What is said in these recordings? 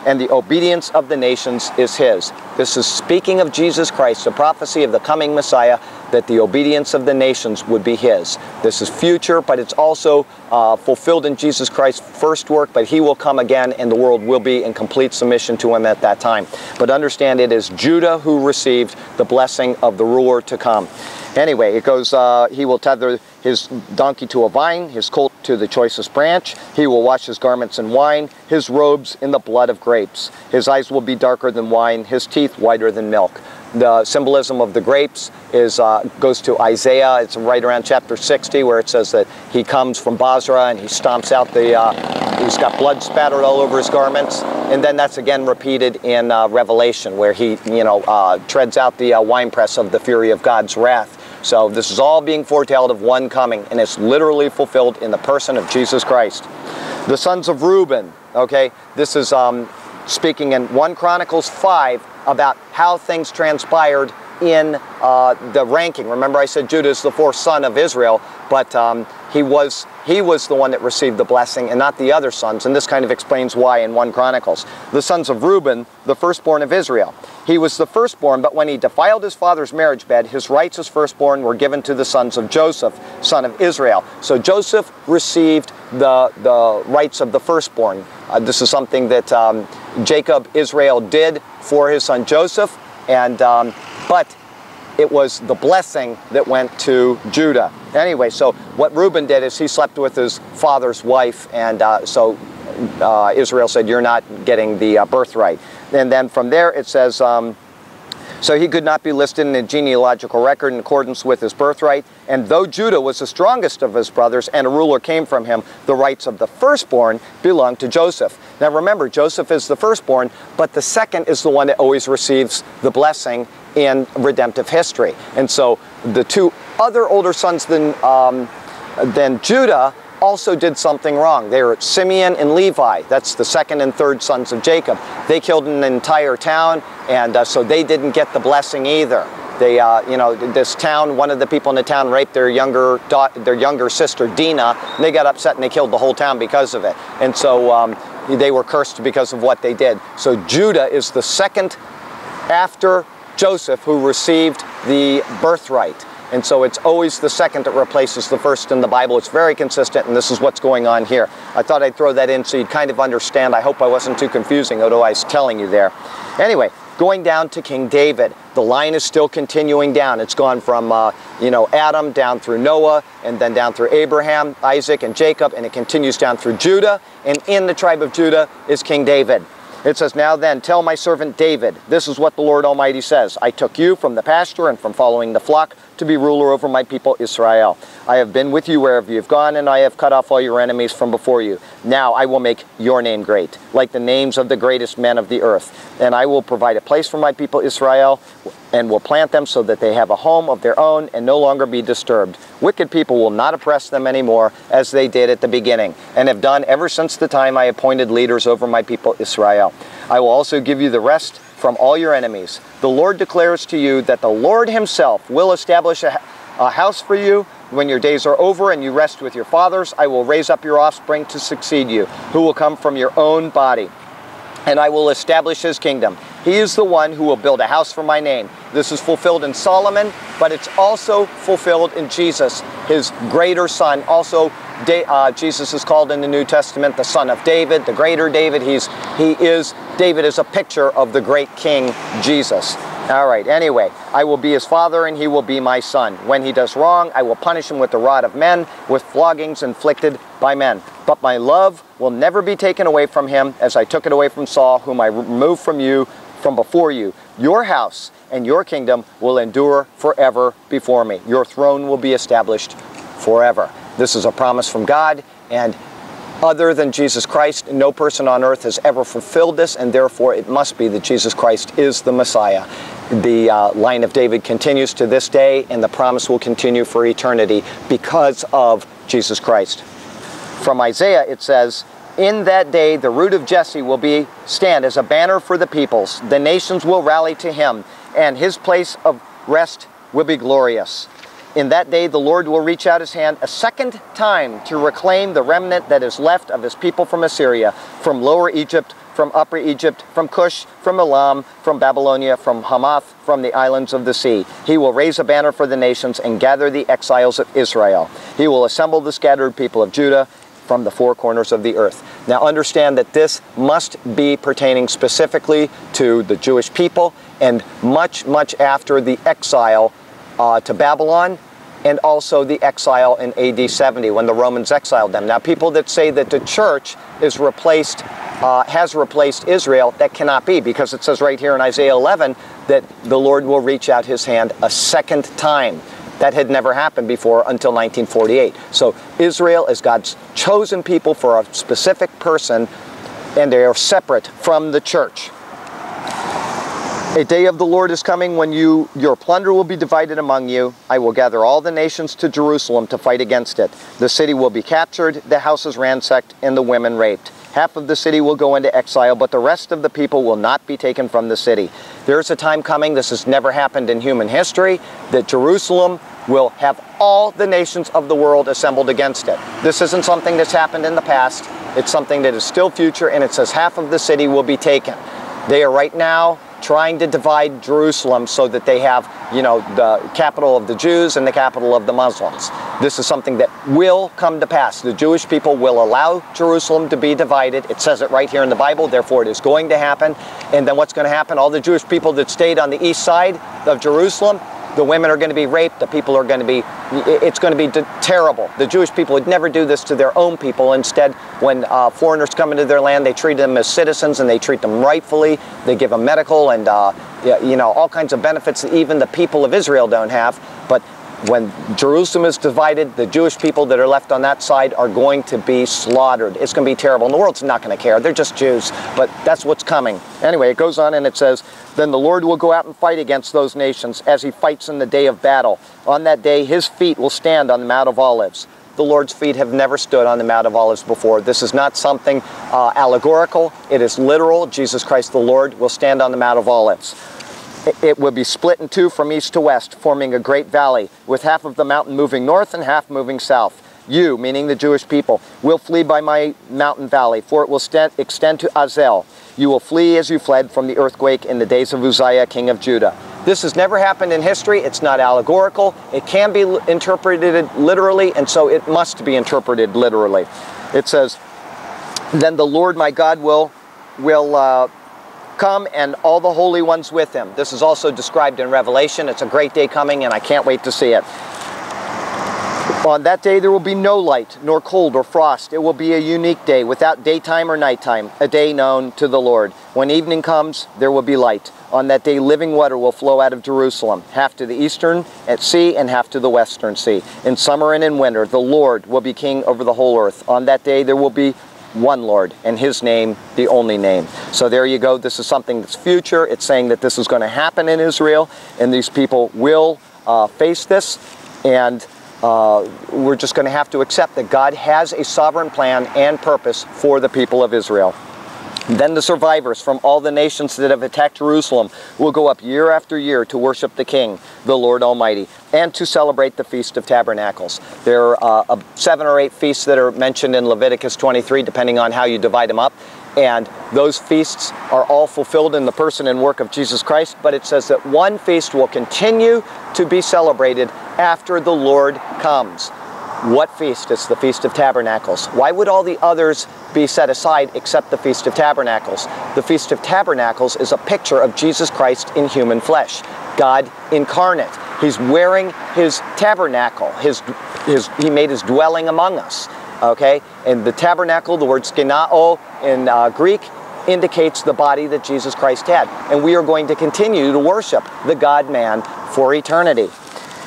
and the obedience of the nations is his. This is speaking of Jesus Christ, the prophecy of the coming Messiah, that the obedience of the nations would be his. This is future, but it's also fulfilled in Jesus Christ's first work, but he will come again and the world will be in complete submission to him at that time. But understand, it is Judah who received the blessing of the ruler to come. Anyway, it goes, he will tether his donkey to a vine, his colt to the choicest branch. He will wash his garments in wine, his robes in the blood of grapes. His eyes will be darker than wine, his teeth whiter than milk. The symbolism of the grapes is goes to Isaiah. It's right around chapter 60 where it says that he comes from Basra and he stomps out the, he's got blood spattered all over his garments. And then that's again repeated in Revelation where he, treads out the winepress of the fury of God's wrath. So this is all being foretold of one coming, and it's literally fulfilled in the person of Jesus Christ. The sons of Reuben, okay, this is speaking in 1 Chronicles 5 about how things transpired in the ranking. Remember I said Judah is the fourth son of Israel, but he was the one that received the blessing and not the other sons, and this kind of explains why in 1 Chronicles. The sons of Reuben, the firstborn of Israel. He was the firstborn, but when he defiled his father's marriage bed, his rights as firstborn were given to the sons of Joseph, son of Israel. So Joseph received the rights of the firstborn. This is something that Jacob, Israel did for his son Joseph, and but it was the blessing that went to Judah. Anyway, so what Reuben did is he slept with his father's wife, and so Israel said, you're not getting the birthright. And then from there it says, so he could not be listed in a genealogical record in accordance with his birthright. And though Judah was the strongest of his brothers and a ruler came from him, the rights of the firstborn belonged to Joseph. Now remember, Joseph is the firstborn, but the second is the one that always receives the blessing in redemptive history. And so the two other older sons than Judah also did something wrong. They were Simeon and Levi. That's the second and third sons of Jacob. They killed an entire town, and so they didn't get the blessing either. They, this town, one of the people in the town raped their younger sister, Dinah, and they got upset and they killed the whole town because of it. And so they were cursed because of what they did. So Judah is the second after Joseph who received the birthright. And so it's always the second that replaces the first in the Bible. It's very consistent, and this is what's going on here. I thought I'd throw that in so you'd kind of understand. I hope I wasn't too confusing, although I was telling you there. Anyway, going down to King David, the line is still continuing down. It's gone from, Adam down through Noah, and then down through Abraham, Isaac, and Jacob, and it continues down through Judah. And in the tribe of Judah is King David. It says, now then, tell my servant David, this is what the Lord Almighty says. I took you from the pasture and from following the flock to be ruler over my people Israel. I have been with you wherever you have gone, and I have cut off all your enemies from before you. Now I will make your name great, like the names of the greatest men of the earth. And I will provide a place for my people Israel, and will plant them so that they have a home of their own and no longer be disturbed. Wicked people will not oppress them anymore as they did at the beginning, and have done ever since the time I appointed leaders over my people Israel. I will also give you the rest from all your enemies. The Lord declares to you that the Lord himself will establish a house for you. When your days are over and you rest with your fathers, I will raise up your offspring to succeed you, who will come from your own body. And I will establish his kingdom. He is the one who will build a house for my name. This is fulfilled in Solomon, but it's also fulfilled in Jesus, his greater son. Also, Jesus is called in the New Testament the son of David, the greater David. David is a picture of the great King Jesus. All right, anyway, I will be his father and he will be my son. When he does wrong, I will punish him with the rod of men, with floggings inflicted by men. But my love will never be taken away from him, as I took it away from Saul, whom I removed from before you. Your house and your kingdom will endure forever before me. Your throne will be established forever. This is a promise from God, and other than Jesus Christ, no person on earth has ever fulfilled this, and therefore it must be that Jesus Christ is the Messiah. The line of David continues to this day, and the promise will continue for eternity because of Jesus Christ. From Isaiah it says, in that day the root of Jesse will stand as a banner for the peoples. The nations will rally to him, and his place of rest will be glorious. In that day the Lord will reach out his hand a second time to reclaim the remnant that is left of his people from Assyria, from Lower Egypt, from Upper Egypt, from Cush, from Elam, from Babylonia, from Hamath, from the islands of the sea. He will raise a banner for the nations and gather the exiles of Israel. He will assemble the scattered people of Judah from the four corners of the earth. Now understand that this must be pertaining specifically to the Jewish people, and much after the exile to Babylon, and also the exile in AD 70 when the Romans exiled them. Now people that say that the church is replaced, has replaced Israel, that cannot be, because it says right here in Isaiah 11 that the Lord will reach out his hand a second time. That had never happened before until 1948. So Israel is God's chosen people for a specific person, and they are separate from the church. A day of the Lord is coming when your plunder will be divided among you. I will gather all the nations to Jerusalem to fight against it. The city will be captured, the houses ransacked, and the women raped. Half of the city will go into exile, but the rest of the people will not be taken from the city. There is a time coming, this has never happened in human history, that Jerusalem will have all the nations of the world assembled against it. This isn't something that's happened in the past. It's something that is still future, and it says half of the city will be taken. They are right now trying to divide Jerusalem so that they have, you know, the capital of the Jews and the capital of the Muslims. This is something that will come to pass. The Jewish people will allow Jerusalem to be divided. It says it right here in the Bible, therefore it is going to happen. And then what's going to happen? All the Jewish people that stayed on the east side of Jerusalem, the women are going to be raped, the people are going to be, it's going to be terrible. The Jewish people would never do this to their own people. Instead, when foreigners come into their land, they treat them as citizens and they treat them rightfully. They give them medical and, you know, all kinds of benefits that even the people of Israel don't have. But when Jerusalem is divided, the Jewish people that are left on that side are going to be slaughtered. It's going to be terrible. And the world's not going to care. They're just Jews. But that's what's coming. Anyway, it goes on and it says, then the Lord will go out and fight against those nations as he fights in the day of battle. On that day, his feet will stand on the Mount of Olives. The Lord's feet have never stood on the Mount of Olives before. This is not something allegorical. It is literal. Jesus Christ the Lord will stand on the Mount of Olives. It will be split in two from east to west, forming a great valley, with half of the mountain moving north and half moving south. You, meaning the Jewish people, will flee by my mountain valley, for it will extend to Azel. You will flee as you fled from the earthquake in the days of Uzziah, king of Judah. This has never happened in history. It's not allegorical. It can be interpreted literally, and so it must be interpreted literally. It says, then the Lord my God will come, and all the holy ones with him. This is also described in Revelation. It's a great day coming, and I can't wait to see it. On that day there will be no light, nor cold or frost. It will be a unique day, without daytime or nighttime, a day known to the Lord. When evening comes, there will be light. On that day living water will flow out of Jerusalem, half to the eastern sea and half to the western sea. In summer and in winter, the Lord will be king over the whole earth. On that day there will be one Lord, and his name the only name. So there you go. This is something that's future. It's saying that this is going to happen in Israel, and these people will face this, and we're just going to have to accept that God has a sovereign plan and purpose for the people of Israel. Then the survivors from all the nations that have attacked Jerusalem will go up year after year to worship the King, the Lord Almighty, and to celebrate the Feast of Tabernacles. There are 7 or 8 feasts that are mentioned in Leviticus 23, depending on how you divide them up. And those feasts are all fulfilled in the person and work of Jesus Christ, but it says that one feast will continue to be celebrated after the Lord comes. What feast? It's the Feast of Tabernacles. Why would all the others be set aside except the Feast of Tabernacles? The Feast of Tabernacles is a picture of Jesus Christ in human flesh, God incarnate. He's wearing his tabernacle. He made his dwelling among us. Okay? And the tabernacle, the word skenao in Greek, indicates the body that Jesus Christ had. And we are going to continue to worship the God-man for eternity.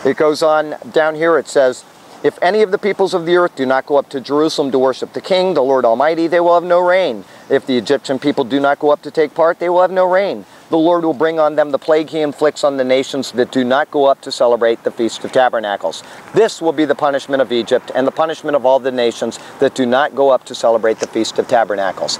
It goes on down here, it says, if any of the peoples of the earth do not go up to Jerusalem to worship the King, the Lord Almighty, they will have no rain. If the Egyptian people do not go up to take part, they will have no rain. The Lord will bring on them the plague he inflicts on the nations that do not go up to celebrate the Feast of Tabernacles. This will be the punishment of Egypt and the punishment of all the nations that do not go up to celebrate the Feast of Tabernacles.